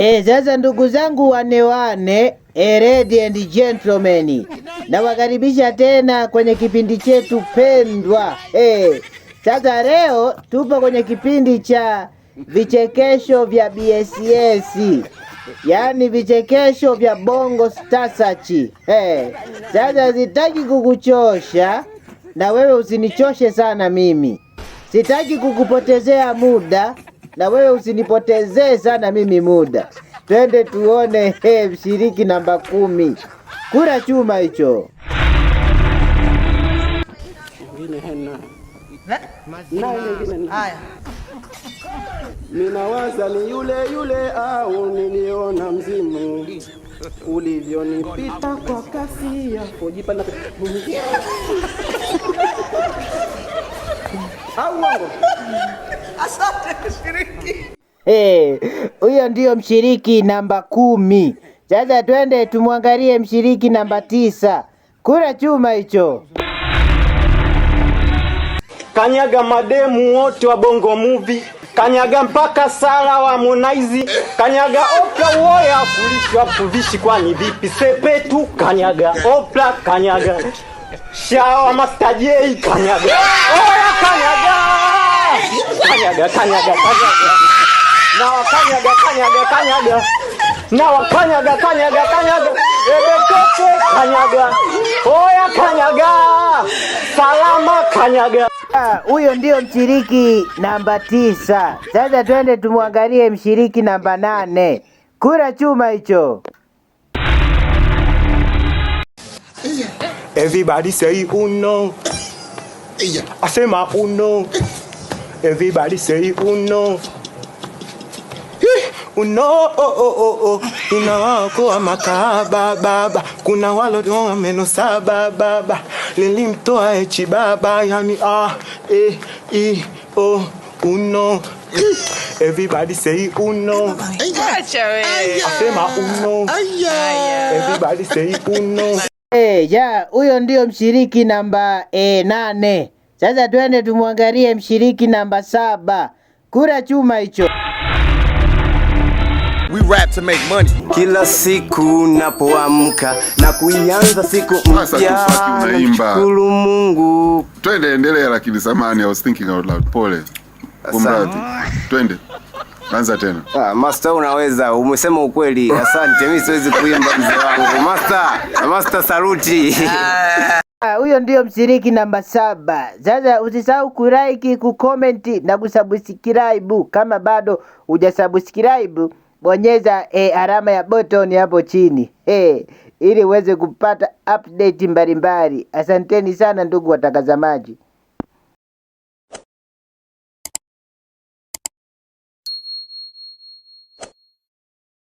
Sasa ndugu zangu wane, ladies and gentlemen, nawakaribisha tena kwenye kipindi chetu pendwa. Sasa leo tupo kwenye kipindi cha vichekesho vya BSS, yaani vichekesho vya Bongo Star Search. Sasa sitaki kukuchosha na wewe usinichoshe sana mimi. Sitaki kukupotezea muda na wewe usinipotezee sana mimi muda. Twende tuone mshiriki namba 10. Kura chuma hicho. Haya. Ninawaza ni yule au niliona mzimu ulivyonipita kwa kasi ya kujipanda. Au wango. Asante mshiriki. Huyo ndio mshiriki namba 10. Sasa twende tumwangalie mshiriki namba 9. Kura chuma hicho. Kanyaga mademu wote wa Bongo Movie, kanyaga mpaka Sala wa Harmonize, kanyaga Oprah woya kulishwa kuvishi kwani vipi sepetu, kanyaga Oprah, kanyaga Shawa Master J, kanyaga oya kanyaga na wakanyaga ebekete kanyaga oya kanyaga salama kanyaga. Huyo ndio mshiriki namba 9. Sasa twende tumwangalie mshiriki namba 8. Kura chuma hicho. Everybody say uno. Asema uno. Everybody say uno. Uno ina wako wa makaba baba, kuna walo wa meno saba baba, nilimtoa echi baba, yani uno. Everybody say uno. Asema uno. Everybody say uno. Huyo ndio mshiriki namba 8. Sasa twende tumwangalie mshiriki namba 7. Kura chuma hicho. We rap to make money. Kila siku napoamka na kuianza siku mpya, nashukuru Mungu. Twende endelea, lakini samani, I was thinking out loud. Pole. Kumradhi. Twende. Anza tena. Master unaweza, umesema ukweli. Asante, mimi siwezi kuimba mzee wangu. Master saluti. Huyo ndio mshiriki namba 7. Sasa usisahau kulike, kucomment na kusubscribe. Kama bado hujasubscribe, bonyeza alama ya button hapo chini ili uweze kupata update mbalimbali. Asanteni sana ndugu watazamaji.